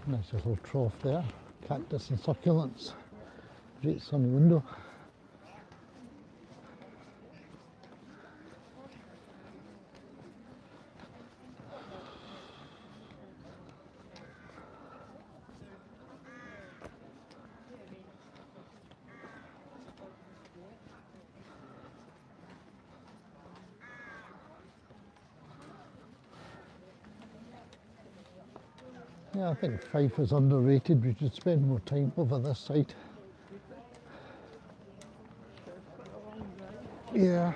Nice little trough there, cactus and succulents, great sunny window. Yeah, I think Fife is underrated. We should spend more time over this side. Yeah.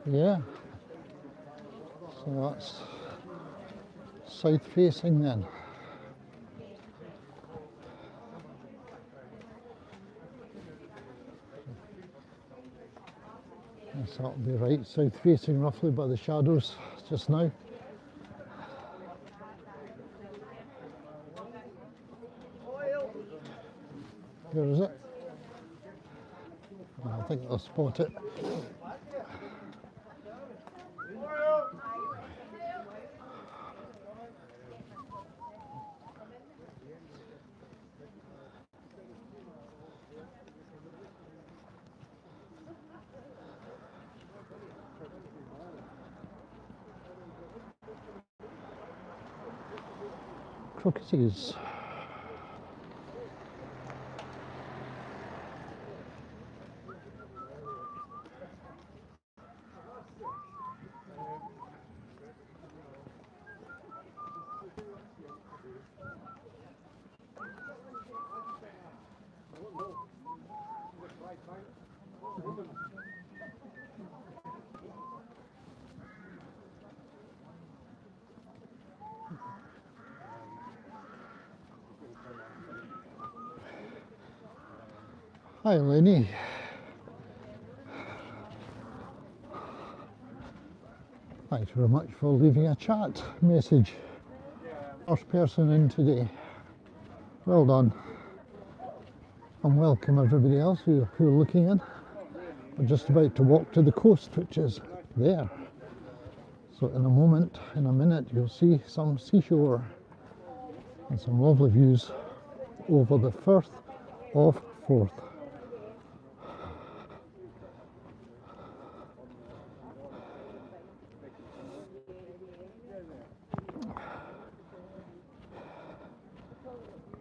Yeah. So that's south facing then. Yes, that'll be right. South facing roughly by the shadows just now. Where is it? I think I'll spot it. Crocuses. Hi Lenny. Thanks very much for leaving a chat message. First person in today. Well done. And welcome everybody else who are looking in. We're just about to walk to the coast, which is there. So in a minute, you'll see some seashore and some lovely views over the Firth of Forth.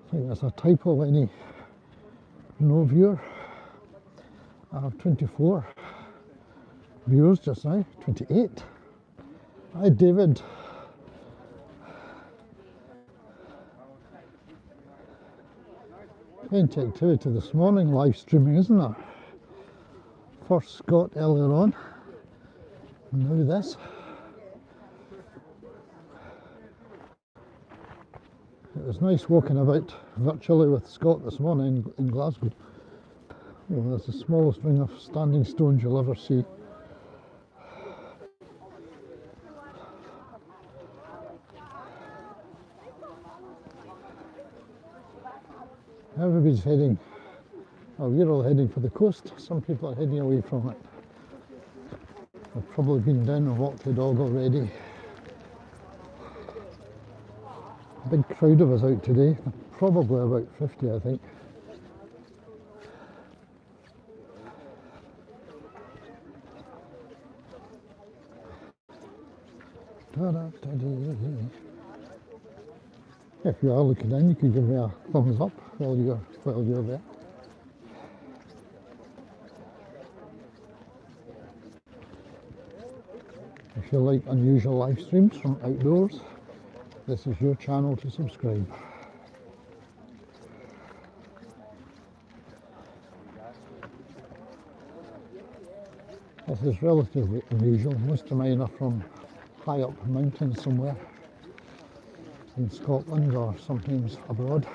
I think that's a typo, Lenny. No viewer. I have 24 viewers just now, 28. Hi David. Plenty activity this morning, live streaming, isn't there? First Scott earlier on, now this. It was nice walking about virtually with Scott this morning in Glasgow. Well, that's the smallest ring of standing stones you'll ever see. Everybody's heading, well, we're all heading for the coast. Some people are heading away from it. I've probably been down and walked the dog already. A big crowd of us out today, probably about 50, I think. If you are looking in, you can give me a thumbs up while you're there. If you like unusual live streams from outdoors, this is your channel to subscribe. This is relatively unusual. Most of mine are from high up mountains somewhere. in Scotland or sometimes abroad.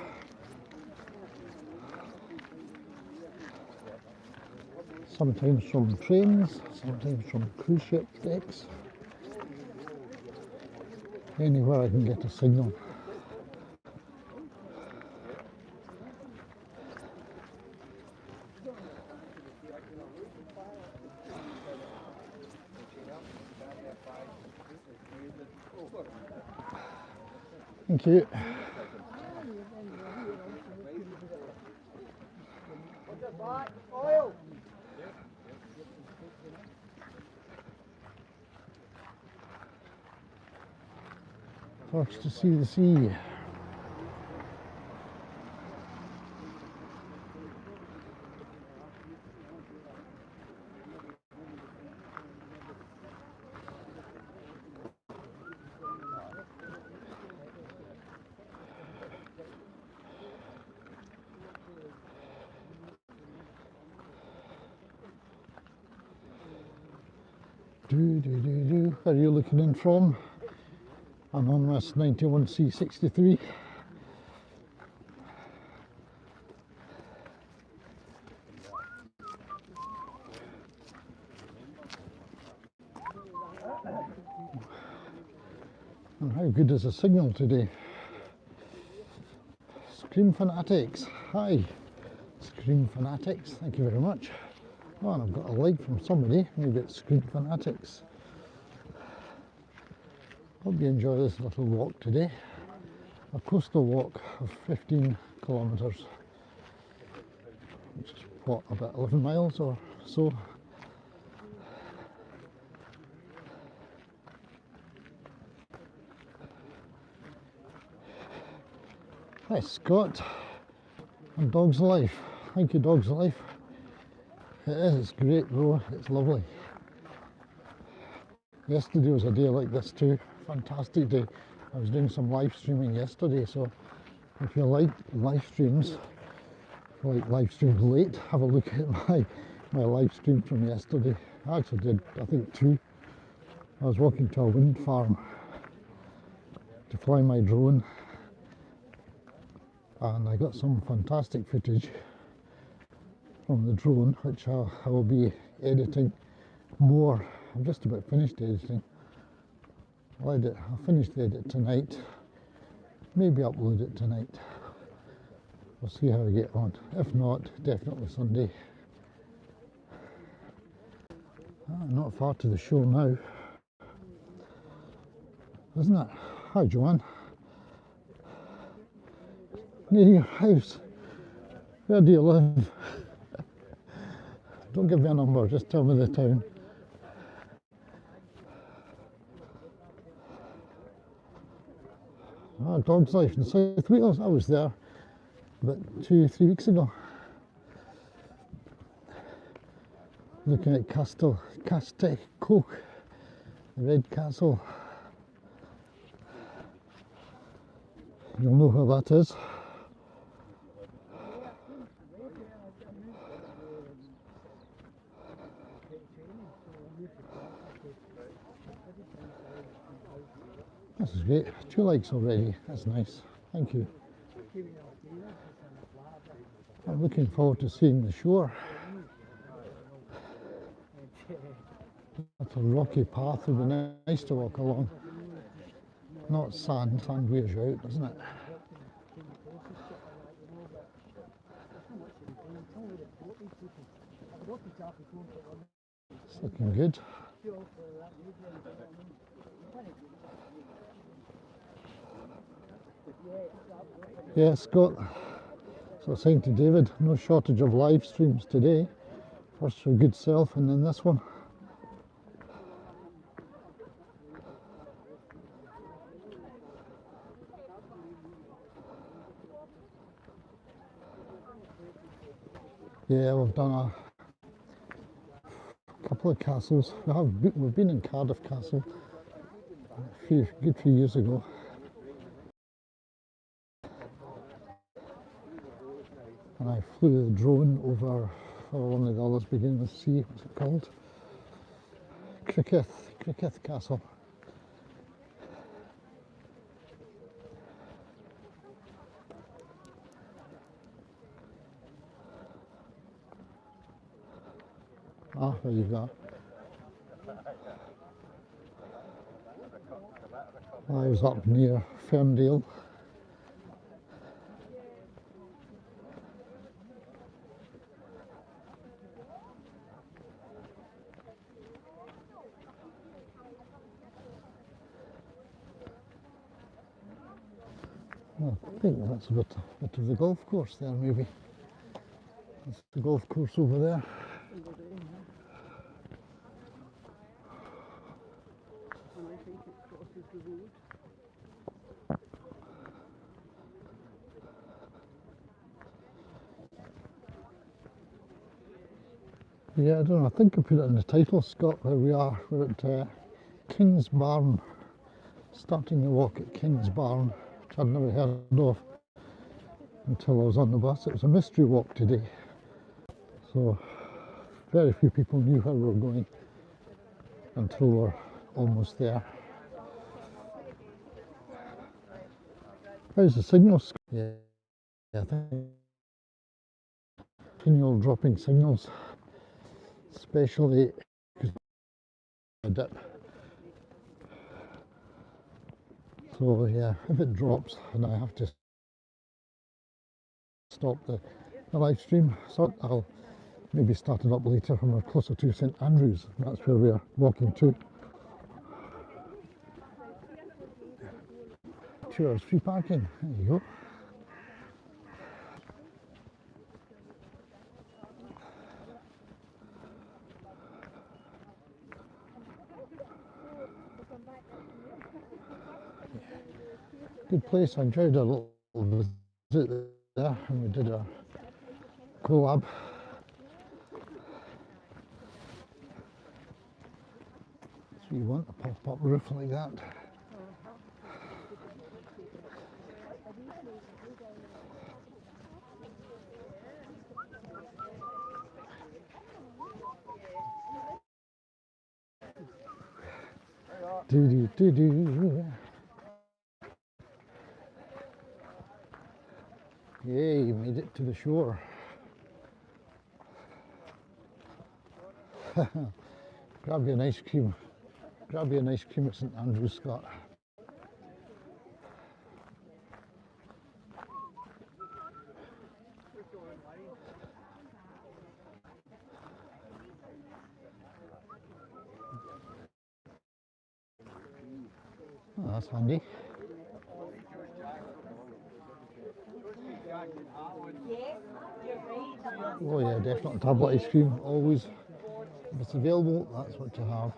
Sometimes from trains, sometimes from cruise ship decks. Anywhere I can get a signal. Thank you. First to see the sea. Where are you looking in from? I'm on this 91C63. And how good is the signal today? Scream Fanatics, hi. Scream Fanatics, thank you very much. Oh, and I've got a like from somebody, maybe it's Scream Fanatics. Hope you enjoy this little walk today. A coastal walk of 15 kilometres, which is what, about 11 miles or so. Hi Scott, and Dogs Life. Thank you, Dogs Life. It is, it's great though, it's lovely. Yesterday was a day like this too, fantastic day. I was doing some live streaming yesterday, so if you like live streams, late, have a look at my live stream from yesterday. I actually did, I think, 2. I was walking to a wind farm to fly my drone, and I got some fantastic footage from the drone, which I will be editing more. I'm just about finished editing. I'll finish the edit tonight, maybe upload it tonight. We'll see how I get on. If not, definitely Sunday. Not far to the show now, isn't it? Hi Joanne. Near your house. Where do you live? Don't give me a number, just tell me the town. Dogs Life in South Wales, I was there about 2-3 weeks ago. Looking at Castell Coch, the Red Castle. You'll know where that is. This is great. 2 likes already. That's nice. Thank you. I'm looking forward to seeing the shore. That's a rocky path. It would be nice to walk along. Not sand. Sand wears you out, doesn't it? It's looking good. Yeah, Scott. So I was saying to David, no shortage of live streams today. First for Good Self and then this one. Yeah, we've done a couple of castles. We've been in Cardiff Castle a good few years ago. And I flew the drone over one of the others beginning with C. What's it called? Cricketh Castle. Ah, there you go. I was up near Ferndale. I think that's a bit of the golf course there, maybe. That's the golf course over there. Yeah, I don't know. I think I put it in the title, Scott, where we are. We're at King's Barn, starting the walk at King's Barn, which I'd never heard of until I was on the bus. It was a mystery walk today, so very few people knew where we were going until we're almost there. How's the signal? Yeah, I think continual dropping signals, especially because a dip. So yeah, if it drops and I have to stop the live stream, so I'll maybe start it up later when we're closer to St Andrews. That's where we're walking to. 2 hours free parking. There you go. Good place. I enjoyed a little visit there, and we did a collab. So you want a pop-up roof like that. Do. Yay, you made it to the shore. Grab you an ice cream. Grab you an ice cream at St Andrews, Scott. Oh, that's handy. Oh yeah, definitely tablet ice cream, always. If it's available, that's what to have.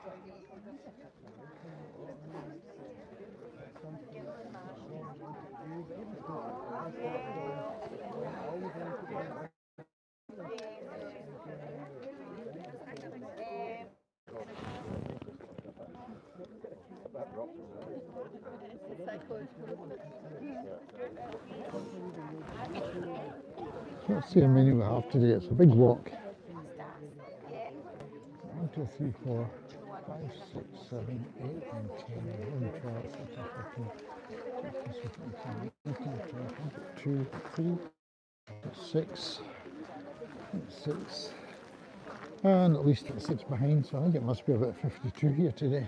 Let's see how many we have today. It's a big walk. 1, 2, 3, 4, 5, 6, 7, 8, 9, 10, 11, 12, 13, 14, 15, 16, 17, 18, 19, 20, 21, 22, 23, 6, and at least it's 6 behind, so I think it must be about 52 here today.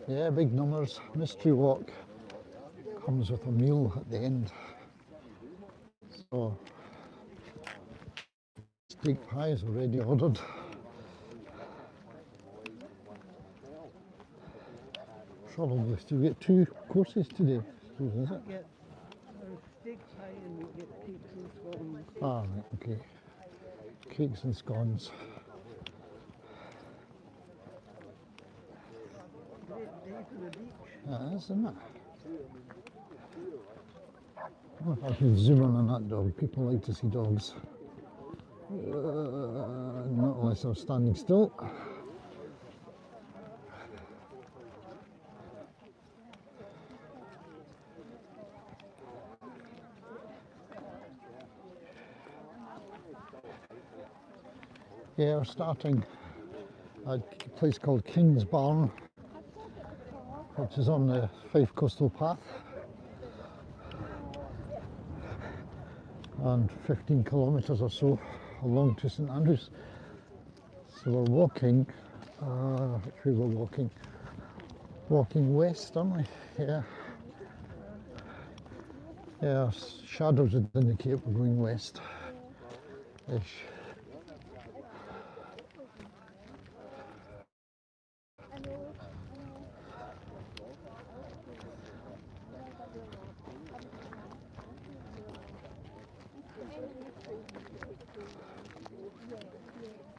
Yeah, big numbers. Mystery walk comes with a meal at the end. So steak pie is already ordered. Probably still get 2 courses today, is it? Get steak pie and we get cakes and scones. Ah, right, okay. Cakes and scones. Great day for the beach. That's isn't it? I wonder if I can zoom in on that dog. People like to see dogs. Not unless they're standing still. Yeah, we're starting at a place called King's Barn, which is on the Fife Coastal Path, and 15 kilometres or so along to St Andrews. So we're walking, which way we're walking west, aren't we? Yeah. Yeah, shadows would indicate we're going west-ish.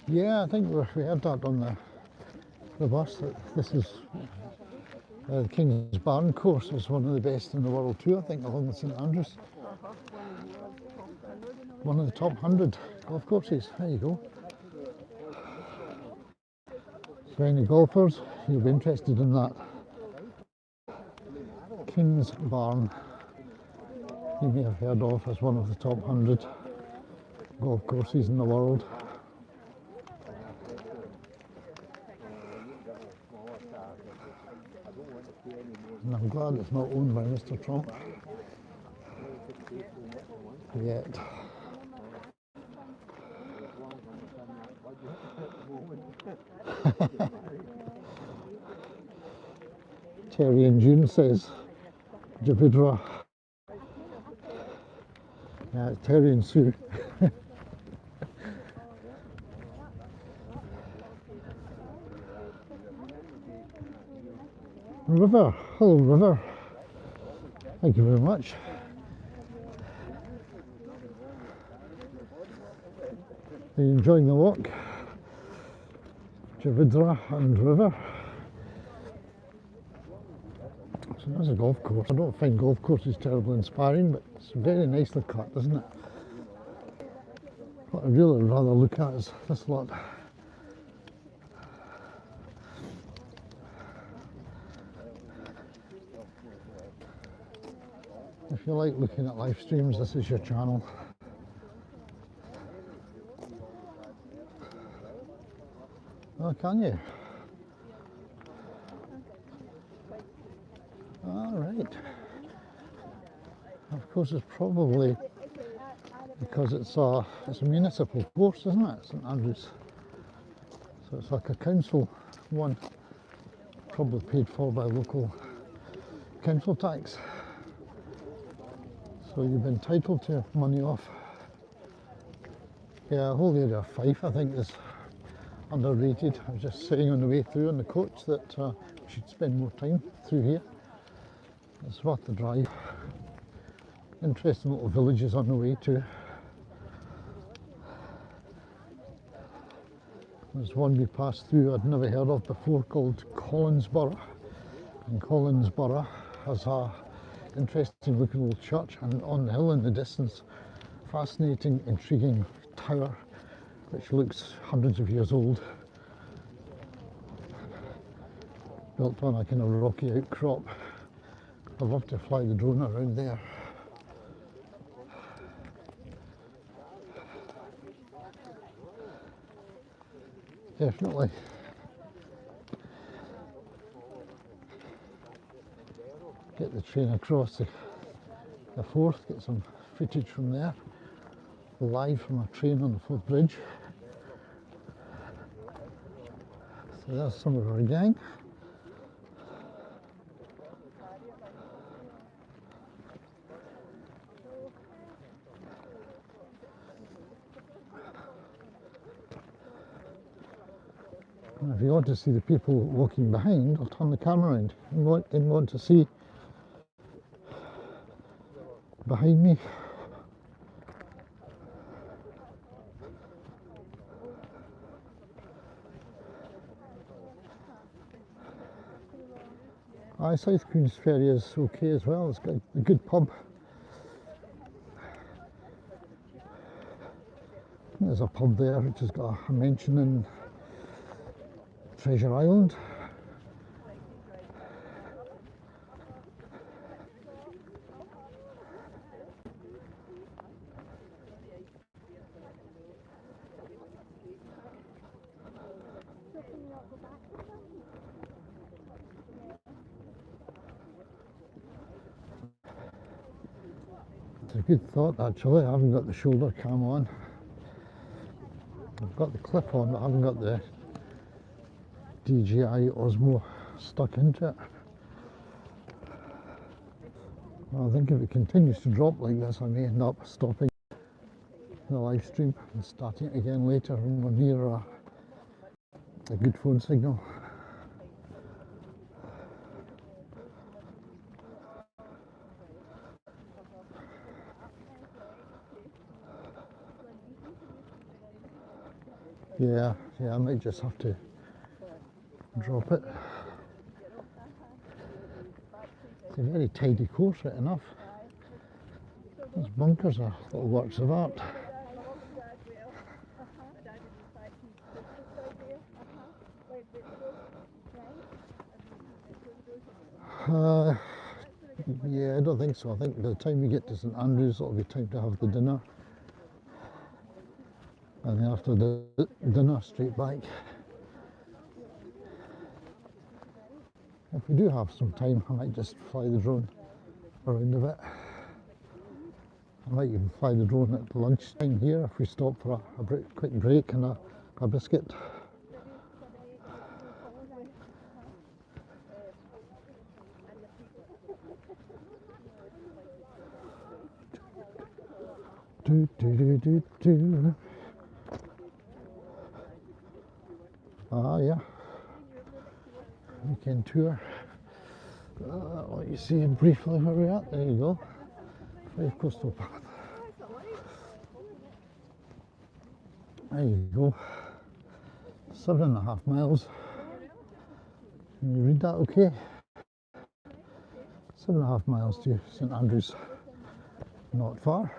Yeah, I think we heard that on the bus, that this is the King's Barn course is one of the best in the world too, I think, along with St Andrews. One of the top 100 golf courses. There you go. So any golfers, you'll be interested in that. King's Barn, you may have heard of as one of the top 100 golf courses in the world. And I'm glad it's not owned by Mr. Trump yet. Terry and June says Javidra. Yeah, it's Terry and Sue. River, hello River. Thank you very much. Are you enjoying the walk? Javidra and River. So that's a golf course. I don't find golf courses terribly inspiring, but it's very nicely cut, isn't it? What I really would rather look at is this lot. If you like looking at live streams, this is your channel. Oh, can you? All right. Of course, it's probably because it's a municipal course, isn't it? St Andrews. So it's like a council one, probably paid for by local council tax. So you've been entitled to money off. Yeah, the whole area of Fife, I think, is underrated. I was just saying on the way through on the coach that we should spend more time through here. It's worth the drive. Interesting little villages on the way too. There's one we passed through I'd never heard of before called Collinsborough. And Collinsborough has a interesting looking old church, and on the hill in the distance, fascinating, intriguing tower which looks hundreds of years old, built on a kind of rocky outcrop. I'd love to fly the drone around there. Definitely. Get the train across the Forth, get some footage from there, live from a train on the Forth Bridge. So there's some of our gang. And if you want to see the people walking behind, I'll turn the camera around. You want to see behind me. South Queens Ferry is okay as well. It's got a good pub. There's a pub there which has got a mention in Treasure Island. It's a good thought actually. I haven't got the shoulder cam on. I've got the clip on, but I haven't got the DJI Osmo stuck into it. Well, I think if it continues to drop like this, I may end up stopping the live stream and starting it again later when we're near a good phone signal. Yeah, I might just have to drop it. It's a very tidy course, right enough. Those bunkers are little works of art. Yeah, I don't think so. I think by the time we get to St Andrews, it'll be time to have the dinner. And then after the dinner, straight back. If we do have some time, I might just fly the drone around a bit. I might even fly the drone at lunchtime here if we stop for a quick break and a biscuit. Do, do, do, do, do. Ah, yeah. Weekend tour. I'll let you see briefly where we're at. There you go. Five Coastal Path. There you go. 7.5 miles. Can you read that okay? 7.5 miles to St Andrews. Not far.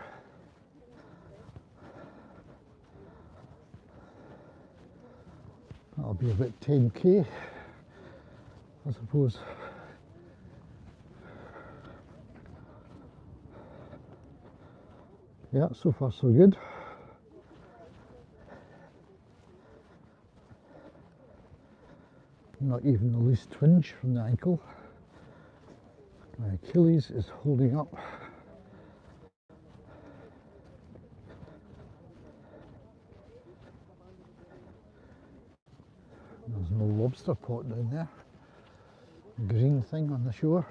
That'll be about 10k, I suppose. Yeah, so far so good. Not even the least twinge from the ankle. My Achilles is holding up. There's no lobster pot down there. Green thing on the shore.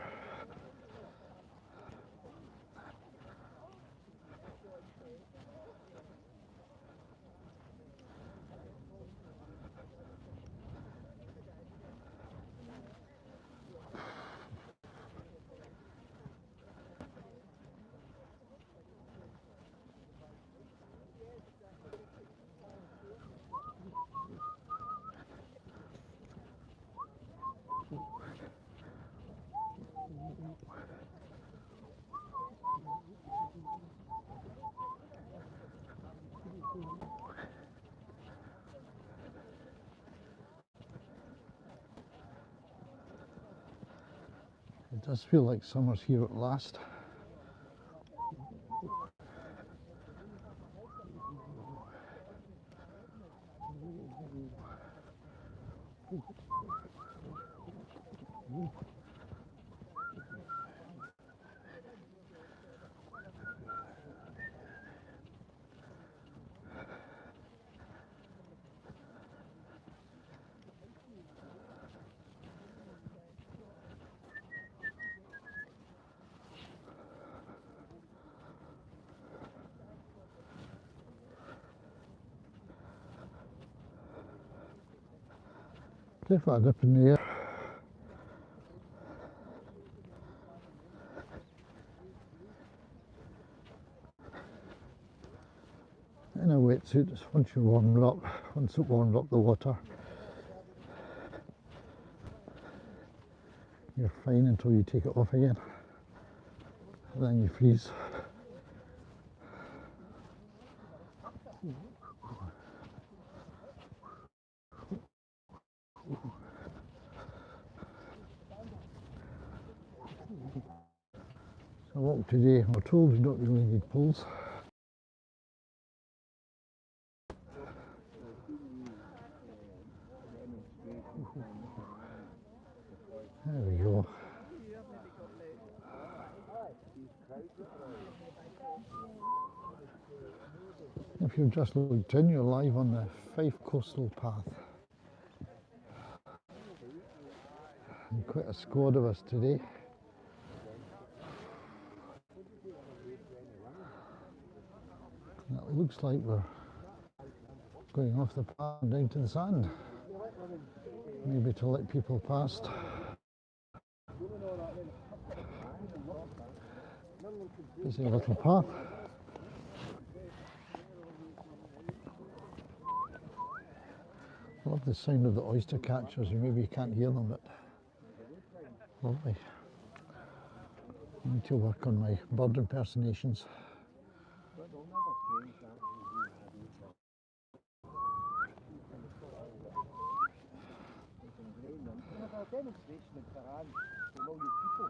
It does feel like summer's here at last. Definitely a dip in the air. In a wetsuit, once you're warmed up, once it warmed up the water, you're fine until you take it off again. And then you freeze. So walk today, we're told we don't really need poles. If you've just looked in, you're live on the Fife Coastal Path. And quite a squad of us today. And it looks like we're going off the path and down to the sand. Maybe to let people past. There's a little path. I love the sound of the oyster catchers. Maybe you can't hear them, but lovely. I need to work on my bird impersonations. Demonstration in Tehran from all you people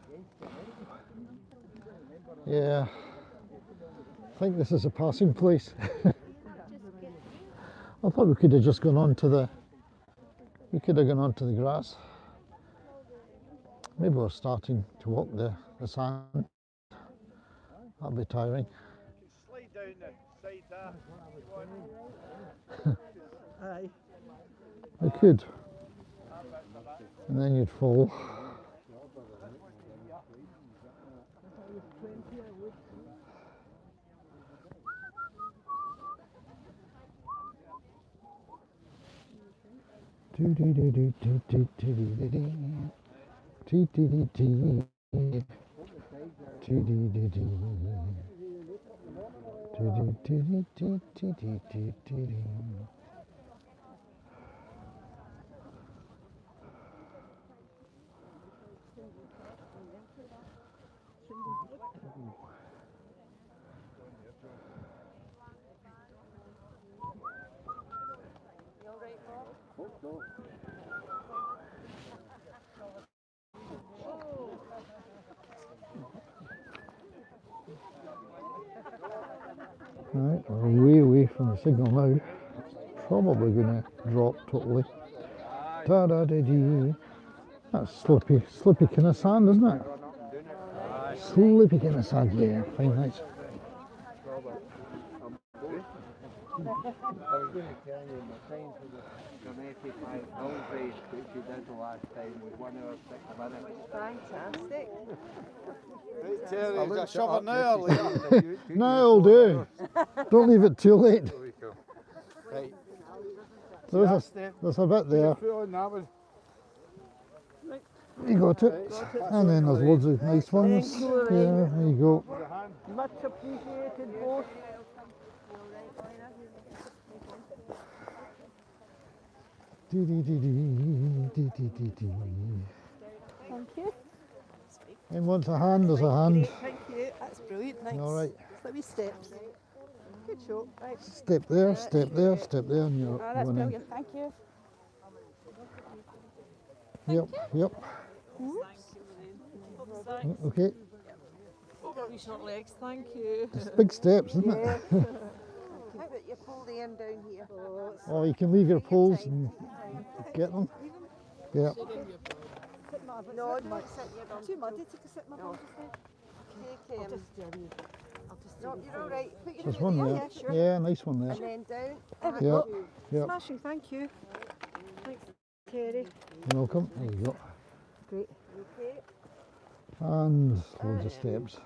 against the Americans. Yeah, I think this is a passing place. I thought we could have just gone on to the. We could have gone on to the grass. Maybe we're starting to walk the sand. That'll be tiring. Slide down the side there. Aye. We could. And then you'd fall. Right, we're way away from the signal now. Probably going to drop totally. Ta-da-da-dee. That's slippy kind of sand, isn't it? Slippy kind of sand, yeah, fine, nice. I was going to tell you my sign for the dramatic hill race which you did the last time was 1 hour 6 minutes. Fantastic. Right, Terry, is a shovel now or later? Now it'll do. Don't leave it too late. Right. There's a bit there. Put on that one. You got it. And then there's loads of nice ones. Thank you, Yeah, there you go. Much appreciated, both. Thank you. Anyone wants a hand? There's a hand. Thank you. That's brilliant. Thanks. All right. Let me steps. Good show. Right. Step there, step there, step there, and you're Oh, that's going in. brilliant. Thank you. Yep. Okay. Got wee short legs, thank you. It's big steps, isn't it? How about you pull the end down here? Or you can leave your poles and get them. Yeah. No, don't sit in your bum. Too muddy to sit in my bum. Okay, I'll just no, you're all right. Put your There's foot one there. there. Yeah, sure. Yeah, nice one there. And then down. Yep. Yep. Smashing, thank you. Thanks, Kerry. You're welcome. There you go. Great. Okay. And loads of steps.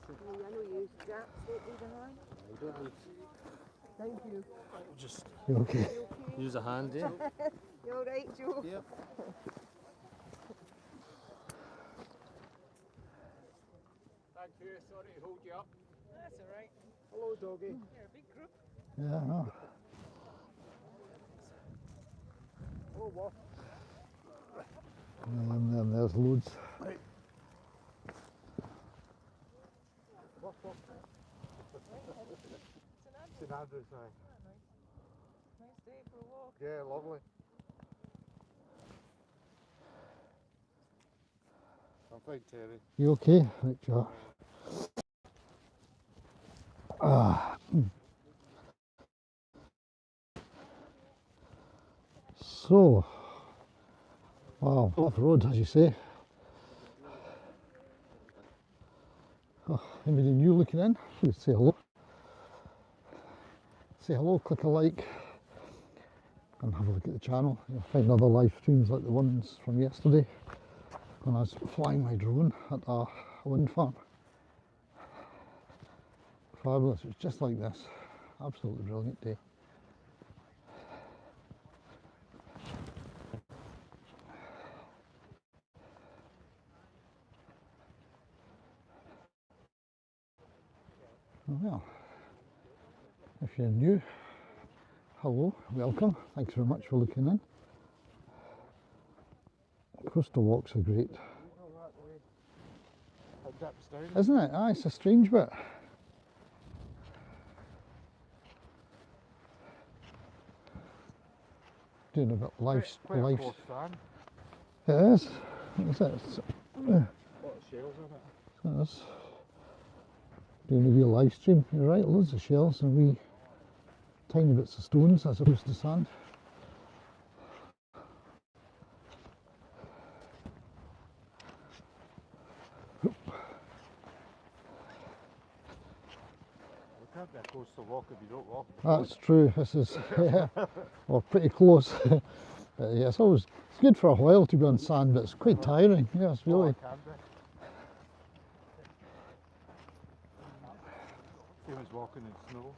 I know you straps it behind. Thank you. Just You okay? use a hand, yeah? You all right, Joe? Yep. Thank you, sorry to hold you up. That's all right. Hello, doggy. You're a big group. Yeah, I know. Oh, what? And then there's loads. St Andrews, aye. Nice day for a walk. Yeah, lovely. I'm fine, Terry. You okay? Right, you are. So, wow, off road, as you say. Oh, anybody new looking in? Please say hello. say hello, click a like, and have a look at the channel. You'll find other live streams like the ones from yesterday when I was flying my drone at a wind farm. Fabulous, it's just like this. Absolutely brilliant day. Well, if you're new, hello, welcome. Thanks very much for looking in. Coastal walks are great. Isn't it? Ah, it's a strange bit. Doing a bit live. It is. Is it? It is. Doing a real live stream. You're right, loads of shells and wee tiny bits of stones as opposed to sand. That's true. This is well, pretty close. Yeah, it's good for a while to be on sand, but it's quite tiring. Yeah, it's really. He was walking in snow.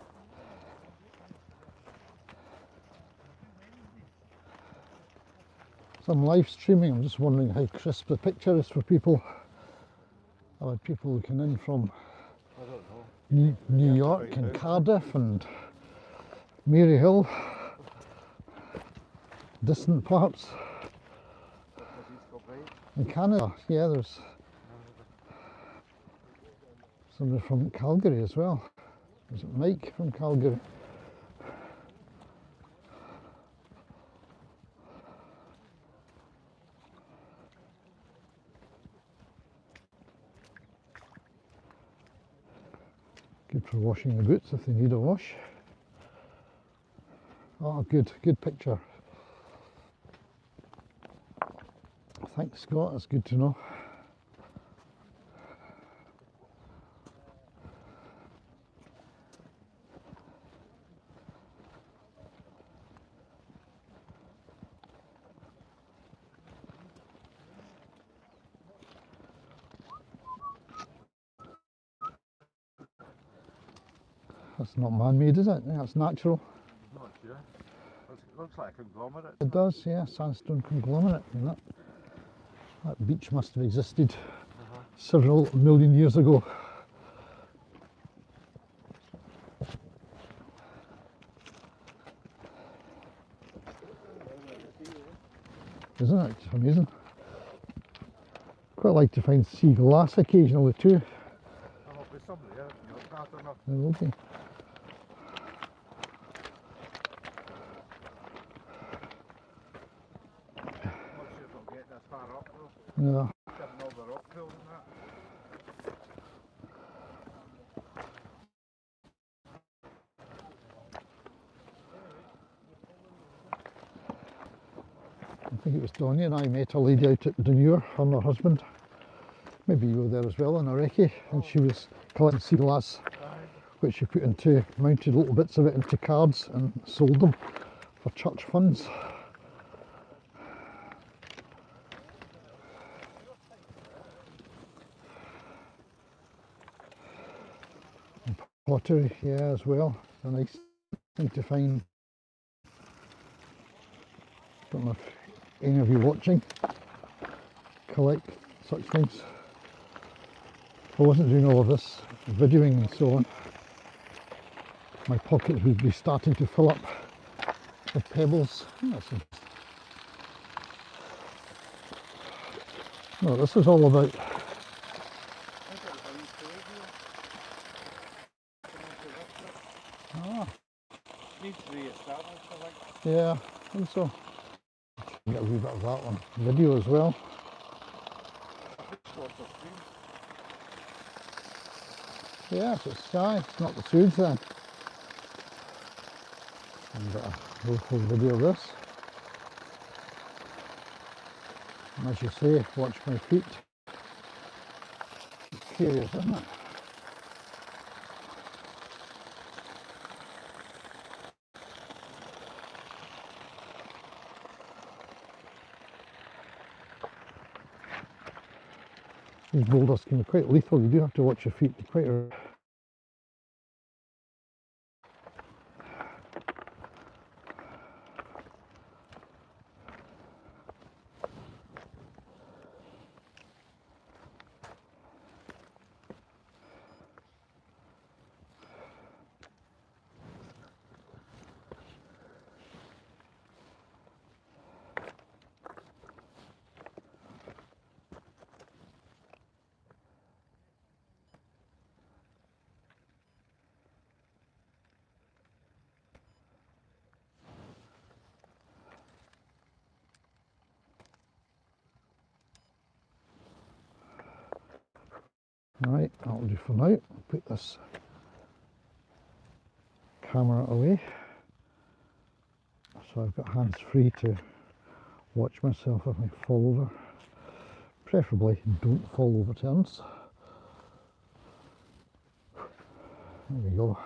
So I'm live streaming. I'm just wondering how crisp the picture is for people. I've had people looking in from New York and Cardiff and Maryhill, distant parts. In Canada, yeah, there's somebody from Calgary as well. Is it Mike from Calgary? Good for washing the boots if they need a wash. Oh, good picture. Thanks, Scott, that's good to know. That's not man-made, is it? That's natural. Not sure. It looks like a conglomerate. It does, yeah, sandstone conglomerate. I mean, that beach must have existed several million years ago. Isn't it? It's amazing. Quite like to find sea glass occasionally too. I hope there's somebody there. There will be. No. I think it was Donnie and I met a lady out at Dunure and her husband. Maybe you were there as well on a recce, and she was collecting sea glass, which she put into, mounted little bits of it into cards and sold them for church funds. And pottery, yeah, as well. It's a nice thing to find. Don't know if any of you watching collect such things. If I wasn't doing all of this videoing and so on, my pockets would be starting to fill up with pebbles. No, this is all about Needs to be established, I think. yeah, I think so. Get a wee bit of that one. Video as well. Yeah, so it's sky, it's not the Sudes then. And got a local video of this. And as you say, watch my feet. It's curious, isn't it? These boulders can be quite lethal. You do have to watch your feet. Quite. Right, that'll do for now. I'll put this camera away so I've got hands free to watch myself if I fall over. Preferably don't fall over turns. There we go.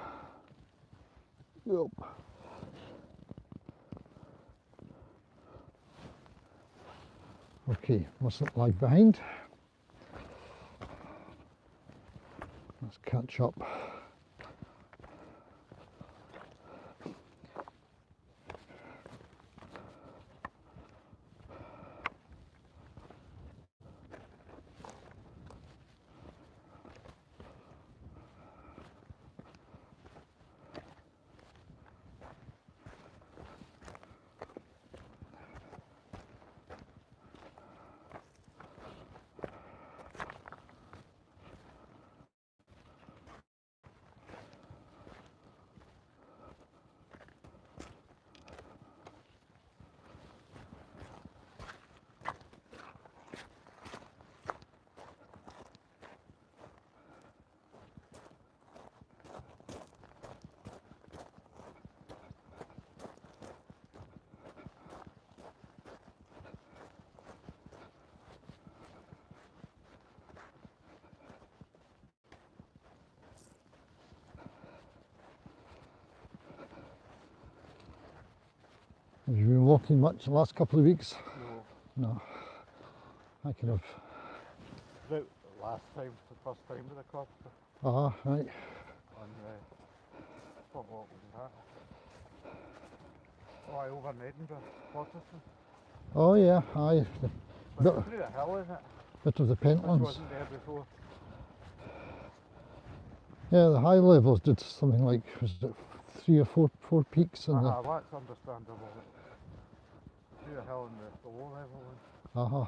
Yep. Okay, mustn't lag behind. Let's catch up. Have you been walking much the last couple of weeks? No. No. I could have. About last time, the first time with the club. Ah, right. On what was that? Oh, I over in Edinburgh, Waterson. Oh yeah, aye. But Bit, through the hill, isn't it? bit of the Which Pentlands. wasn't there before. Yeah, the high levels did something like, was it 3 or 4 peaks and That's understandable. Through the hill and the low level one.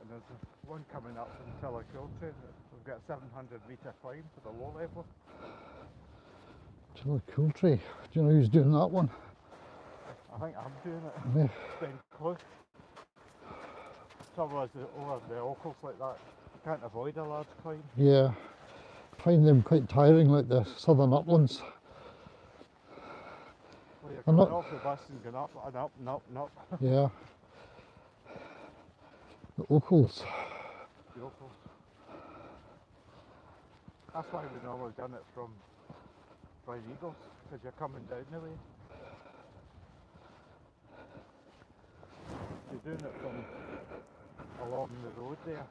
And there's one coming up from Tillicoultry. We've got a 700 metre climb to the low level. Tillicoultry. Do you know who's doing that one? I think I'm doing it. Yeah. Ben Close. Trouble is over the Ochils like that, you can't avoid a large climb. Yeah. Find them quite tiring, like the southern uplands. Well, you're I'm coming not- off the bus and going up and up and up and up. Yeah. The Ochils. The Ochils. That's why we normally done it from Bride Eagles, because you're coming down the way. You're doing it from along the road there.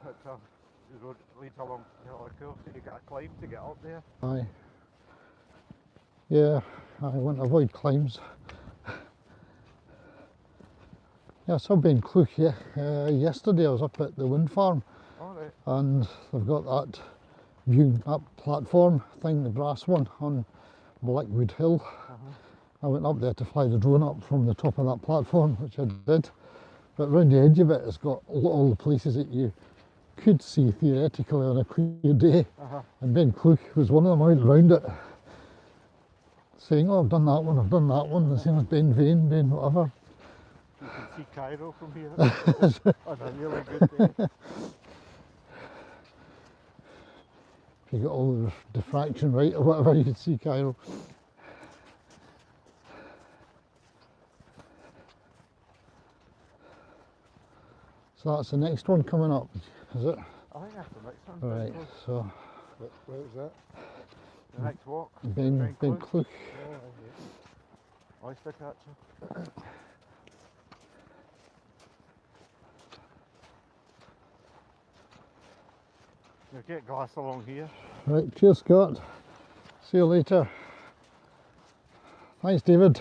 The road leads along Tillicoultry. You got to climb to get up there. Aye. Yeah, I want to avoid climbs. Yeah, I saw Ben Clough yesterday. I was up at the wind farm Alright. and they've got that viewing up platform thing, the brass one on Blackwood Hill. I went up there to fly the drone up from the top of that platform, which I did. But round the edge of it, it's got all the places that you could see theoretically on a clear day. And Ben Clough was one of them. I went round it saying, oh, I've done that one, I've done that one. The same as Ben Vane, Ben whatever. You can see Cairo from here on a really good day. If you got all the diffraction right or whatever, you could see Cairo. So that's the next one coming up, is it? I think that's the next one. Right, so Where was that? The next walk. Ben Clough. Oyster catcher. You'll get glass along here. Right, cheers Scott. See you later. Thanks David.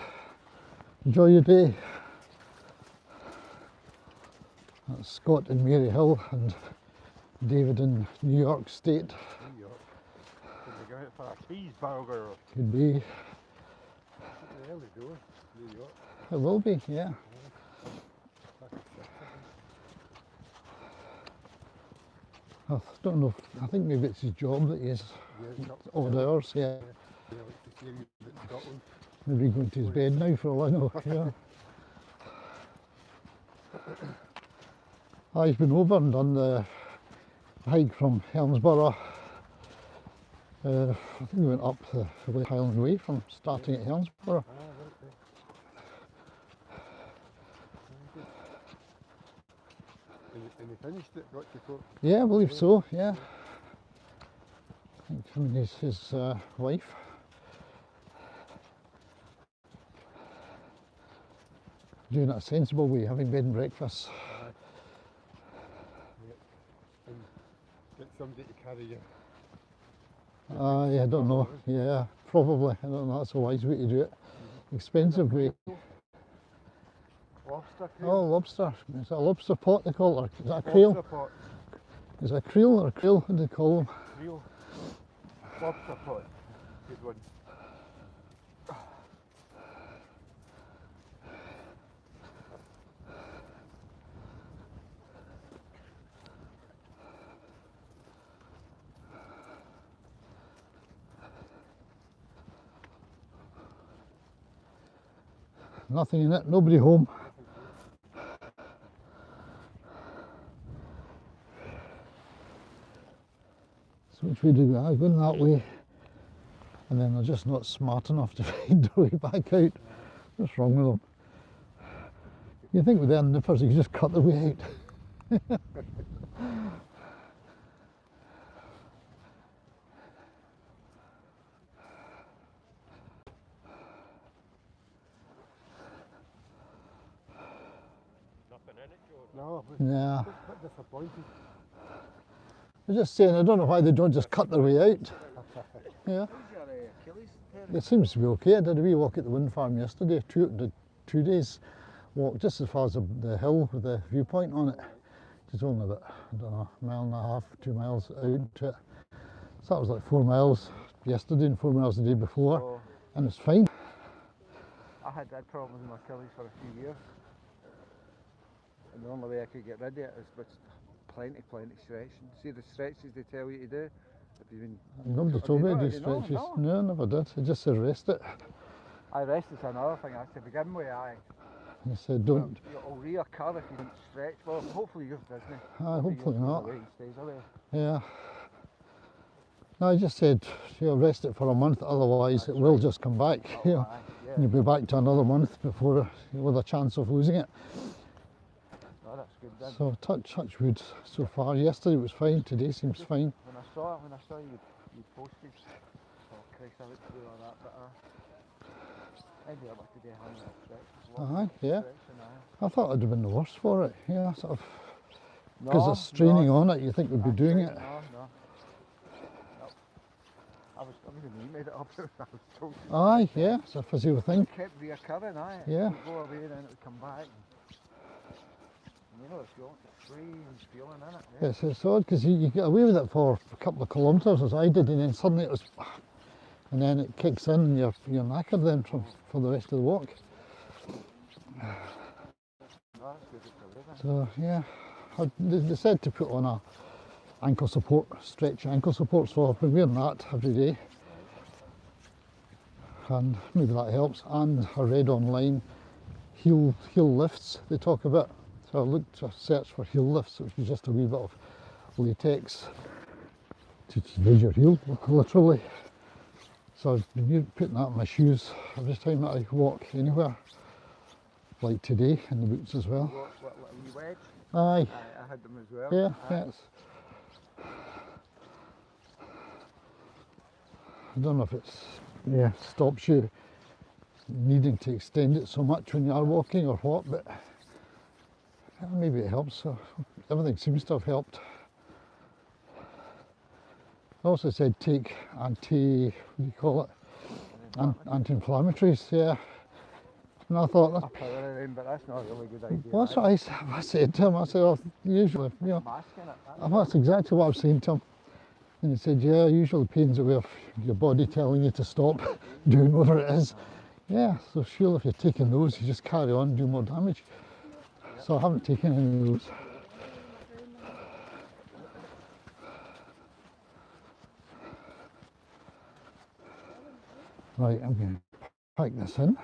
Enjoy your day. That's Scott in Maryhill and David in New York State. New York. Could be going out for a cheeseburger. Could be. The early door, New York. It will be, yeah. I don't know, I think maybe it's his job that he is odd hours, yeah. Maybe going to his bed now for all I know, yeah. He's been over and done the hike from Helmsborough. I think we went up the Highland Way from starting at Helmsborough. And he finished it, Rocky Fort? Yeah, I believe so, yeah. I think him and his wife. Doing it a sensible way, having bed and breakfast. And get somebody to carry you. I don't know, yeah, probably. I don't know, that's a wise way to do it. Expensive way. Lobster Oh, creel. lobster. Is it a lobster pot they call it? Or is that a creel? Lobster pot. Is it a creel or a creel? What do they call them? Creel. Lobster pot. Good one. Nothing in it, nobody home. So which way do we go? Going that way. And then they're just not smart enough to find their way back out. What's wrong with them? You think with their nippers you could just cut the way out. No, Yeah. a bit disappointed. I'm just saying, I don't know why they don't just cut their way out. Yeah. It seems to be okay. I did a wee walk at the wind farm yesterday, did 2 days walk just as far as the hill with the viewpoint on it. It's only about, I don't know, a mile and a half, 2 miles out to it. So that was like 4 miles yesterday and 4 miles the day before, So and it's fine. I had that problem with my Achilles for a few years. And the only way I could get rid of it is with plenty stretching. See the stretches they tell you to do? If you've been, Nobody have told you me to not? do Have you not? stretches. No. No, I never did. It just said rest it. I rest is another thing. I to begin with, They said don't. it'll reoccur if you don't stretch. Well, hopefully yours doesn't. Hopefully yours not. goes away and stays away. Yeah. No, I just said, rest it for a month, otherwise it will just come back. Oh, Yeah. aye, yeah. And you'll be back to another month before, with a chance of losing it. No, that's good then. So touch wood so far. Yesterday was fine, today seems fine. When I saw you posted, oh Christ, I looked through all that, but maybe I like to do a hand stretch. Yeah. Stretching, I thought it'd have been the worst for it. Yeah, sort of. Because it's straining on it, you think we'd be doing it. No. I was me made it up. I was told. Aye, yeah, it's a physical thing. It kept reoccurring, aye. Yeah. It would go away, then it would come back. And, you know, it's got a strange feeling in it. Yeah. It's odd because you get away with it for a couple of kilometres as I did, and then suddenly it was, and then it kicks in and you're knackered then for the rest of the walk. No, that's good. It's a So yeah, they said to put on a ankle support, stretch ankle support, so I've been wearing that every day. And maybe that helps. And I read online heel lifts they talk about. So I looked to search for heel lifts, which is just a wee bit of latex to raise your heel, literally. So I've been putting that in my shoes every time that I walk anywhere, like today, in the boots as well. What wee wedge? Aye, I had them as well. yeah, Aye. yes. I don't know if it's stops you needing to extend it so much when you are walking or what, but maybe it helps. So everything seems to have helped. Also said take what do you call it? Anti-inflammatories, yeah. And I thought, A power in, but that's not a really good idea. well, that's what I said to him. I said, well, usually, you know, Masking it. and that's exactly what I was saying to him. And he said, yeah, usually pain's a way of your body telling you to stop doing whatever it is. Yeah, so sure, if you're taking those, you just carry on, do more damage. So I haven't taken any of those. Right, I'm going to pack this in.